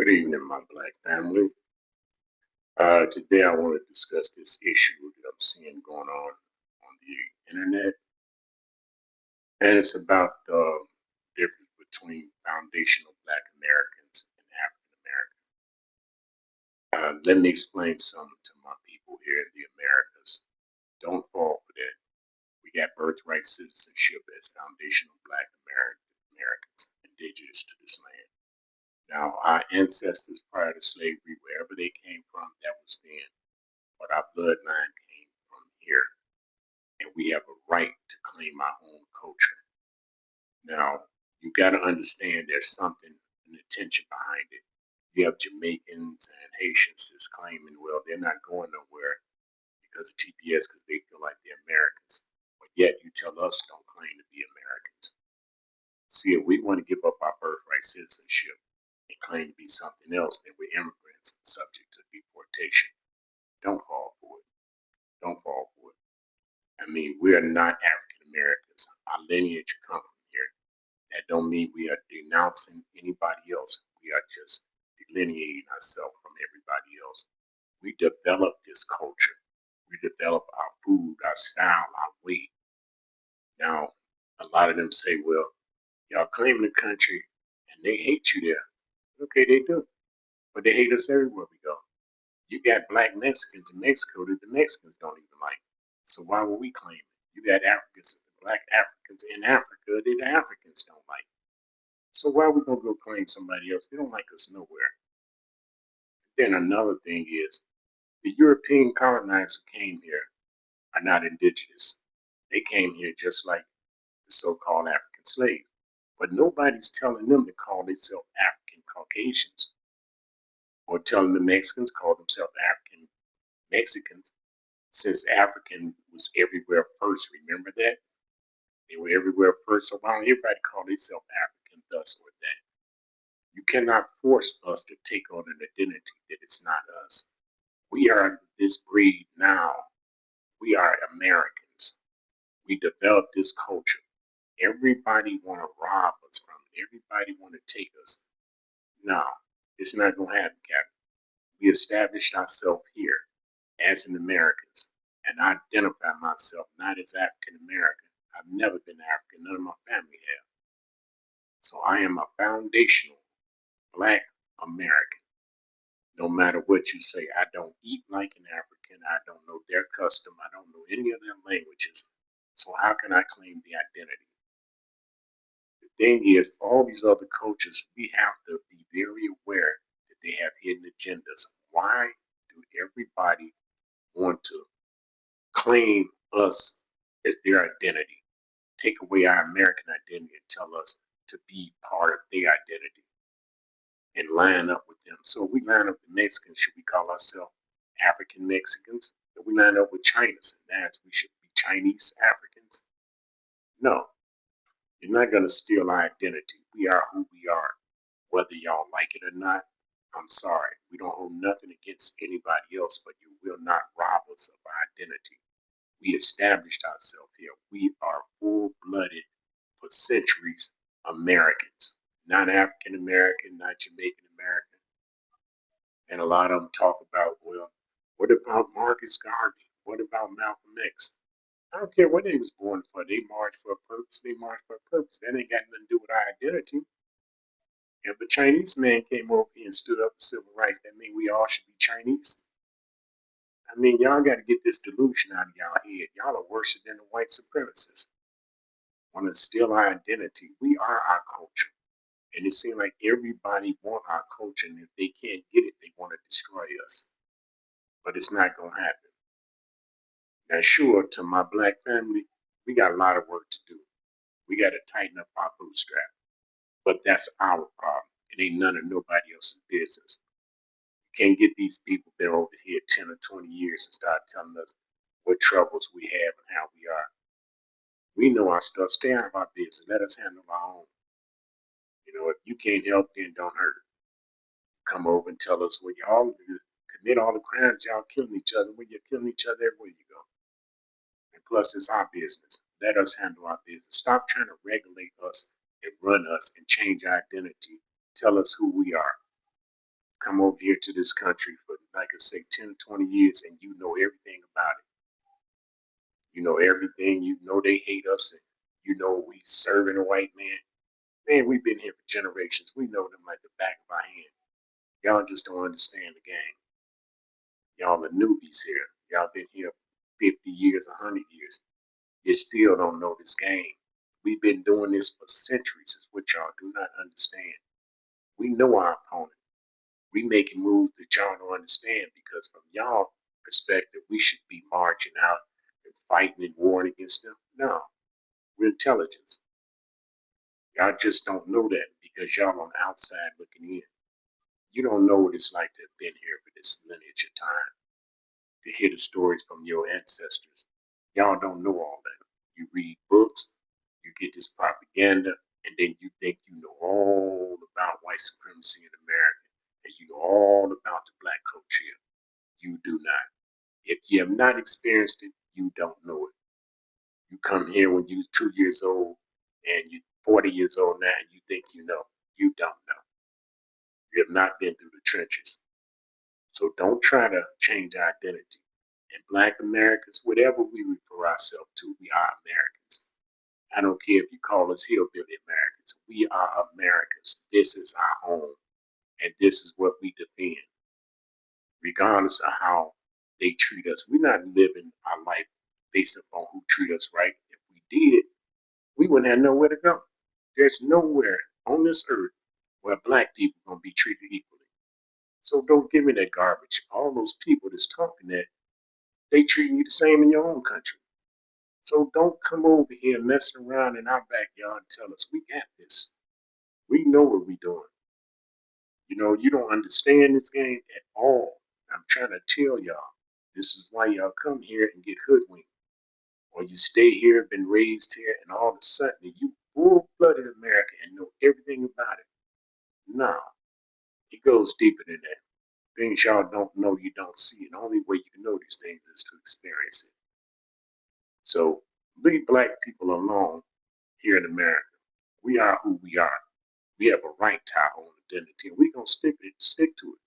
Good evening, my black family. Today I want to discuss this issue that I'm seeing going on the internet, and it's about the difference between foundational black Americans and African Americans. Let me explain something to my people here in the Americas. Don't fall for that. We got birthright citizenship as foundational black Americans, indigenous to this land. Now, our ancestors prior to slavery, wherever they came from, that was then. But our bloodline came from here, and we have a right to claim our own culture. Now, you got to understand there's something, an intention behind it. You have Jamaicans and Haitians that's claiming, well, they're not going nowhere because of TPS because they feel like they're Americans. But yet you tell us don't claim to be Americans. See, if we want to give up our birthright citizenship and claim to be something else, then we're immigrants subject to deportation. Don't fall for it. Don't fall for it. I mean, we are not African Americans. Our lineage comes from here. That don't mean we are denouncing anybody else. We are just delineating ourselves from everybody else. We develop this culture. We develop our food, our style, our way. Now, a lot of them say, well, y'all claim the country and they hate you there. Okay, they do. But they hate us everywhere we go. You got black Mexicans in Mexico that the Mexicans don't even like. So why would we claim it? You got Africans, black Africans in Africa that the Africans don't like. So why are we gonna go claim somebody else? They don't like us nowhere. Then another thing is the European colonizers who came here are not indigenous. They came here just like the so-called African slaves. But nobody's telling them to call themselves African Caucasians or telling the Mexicans call themselves African Mexicans since African was everywhere first. Remember that? They were everywhere first. So why don't everybody call themselves African thus or that? You cannot force us to take on an identity that is not us. We are this breed now. We are Americans. We developed this culture. Everybody want to rob us from it. Everybody want to take us. No, it's not going to happen, Captain. We established ourselves here as an Americans, and I identify myself not as African American. I've never been African. None of my family have. So I am a foundational black American. No matter what you say, I don't eat like an African. I don't know their custom. I don't know any of their languages. So how can I claim the identity? The thing is, all these other cultures, we have to be very aware that they have hidden agendas. Why do everybody want to claim us as their identity? Take away our American identity and tell us to be part of their identity and line up with them. So we line up with Mexicans, should we call ourselves African Mexicans? If we line up with Chinese, and that's we should be Chinese Africans. No, you're not going to steal our identity. We are who we are, whether y'all like it or not. I'm sorry. We don't hold nothing against anybody else, but you will not rob us of our identity. We established ourselves here. We are full blooded for centuries Americans, not African American, not Jamaican American. And a lot of them talk about, well, what about Marcus Garvey? What about Malcolm X? I don't care what they was born for. They marched for a purpose. They marched for a purpose. That ain't got nothing to do with our identity. If a Chinese man came over here and stood up for civil rights, that means we all should be Chinese. I mean, y'all got to get this delusion out of y'all head. Y'all are worse than the white supremacists. Want to steal our identity. We are our culture. And it seems like everybody want our culture, and if they can't get it, they want to destroy us. But it's not going to happen. Now, sure, to my black family, we got a lot of work to do. We got to tighten up our bootstrap. But that's our problem. It ain't none of nobody else's business. You can't get these people there over here 10 or 20 years and start telling us what troubles we have and how we are. We know our stuff. Stay out of our business. Let us handle our own. You know, if you can't help, then don't hurt. Come over and tell us what y'all do. Commit all the crimes y'all killing each other. When you're killing each other everywhere you go. And plus, it's our business. Let us handle our business. Stop trying to regulate us and run us and change our identity. Tell us who we are. come over here to this country for, like I say, 10 or 20 years, and you know everything about it. You know everything. You know they hate us, and you know we serving a white man. Man, we've been here for generations. We know them like the back of our hand. Y'all just don't understand the game. Y'all are newbies here. Y'all been here 50 years, 100 years. You still don't know this game. We've been doing this for centuries, is what y'all do not understand. We know our opponent. We making moves that y'all don't understand because from y'all perspective, we should be marching out and fighting and warring against them. No, we're intelligence. Y'all just don't know that because y'all on the outside looking in. You don't know what it's like to have been here for this lineage of time, to hear the stories from your ancestors. Y'all don't know all that. You read books, you get this propaganda, and then you think you know all about white supremacy in America, and you know all about the black culture here. You do not. If you have not experienced it, you don't know it. You come here when you're 2 years old, and you're 40 years old now, and you think you know. You don't know. You have not been through the trenches. So don't try to change our identity. And black Americans, whatever we refer ourselves to, we are Americans. I don't care if you call us hillbilly Americans. We are Americans. This is our home. And this is what we defend, regardless of how they treat us. We're not living our life based upon who treat us right. If we did, we wouldn't have nowhere to go. There's nowhere on this earth where black people are going to be treated equally. So don't give me that garbage. All those people that's talking that, they treating you the same in your own country. So don't come over here messing around in our backyard and tell us we got this. We know what we're doing. You know, you don't understand this game at all. I'm trying to tell y'all, this is why y'all come here and get hoodwinked. Or you stay here, been raised here, and all of a sudden you full-blooded American and know everything about it. No, it goes deeper than that. Things y'all don't know, you don't see. And the only way you can know these things is to experience it. So leave black people alone here in America. We are who we are. We have a right to our own identity, and we're gonna stick to it.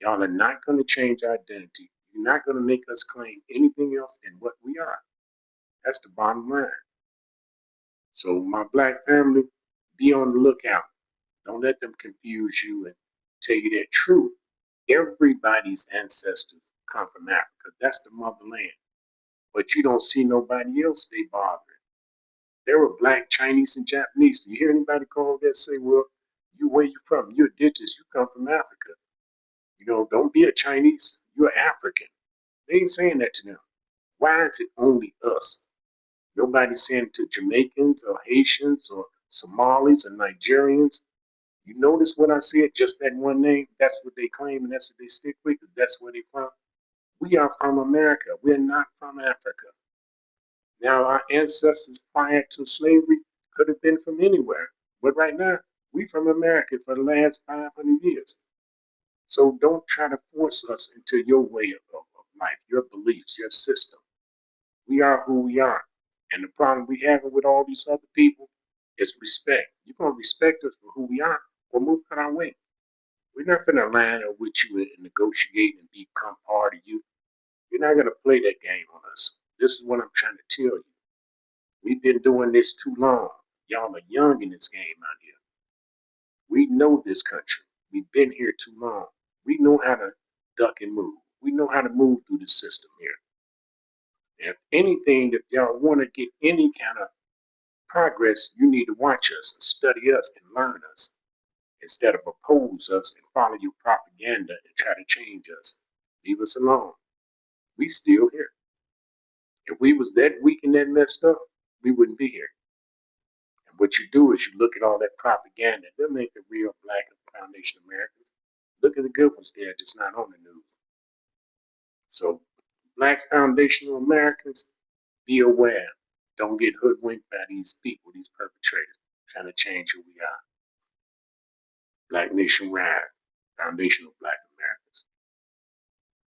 Y'all are not gonna change our identity. You're not gonna make us claim anything else than what we are. That's the bottom line. So my black family, be on the lookout. Don't let them confuse you and tell you that truth. Everybody's ancestors come from Africa. That's the motherland. But you don't see nobody else they bothering. There were black, Chinese, and Japanese. Do you hear anybody call that say, well, you where you from? You're indigenous, you come from Africa. You know, don't be a Chinese, you're African. They ain't saying that to them. Why is it only us? Nobody's saying it to Jamaicans or Haitians or Somalis or Nigerians. You notice what I said, just that one name, that's what they claim and that's what they stick with, because that's where they from. We are from America. We're not from Africa. Now, our ancestors prior to slavery could have been from anywhere. But right now, we from America for the last 500 years. So don't try to force us into your way of life, your beliefs, your system. We are who we are. And the problem we have with all these other people is respect. You're going to respect us for who we are or move out our way. We're not going to line up with you and negotiate and become part of you. You're not going to play that game on us. This is what I'm trying to tell you. We've been doing this too long. Y'all are young in this game out here. We know this country. We've been here too long. We know how to duck and move. We know how to move through the system here. And if anything, if y'all want to get any kind of progress, you need to watch us and study us and learn us instead of oppose us and follow your propaganda and try to change us. Leave us alone. We still here. If we was that weak and that messed up, we wouldn't be here. And what you do is you look at all that propaganda. They'll make the real Black Foundation Americans. Look at the good ones there that's not on the news. So Black Foundational Americans, be aware. Don't get hoodwinked by these people, these perpetrators, trying to change who we are. Black Nation Rise, Foundational Black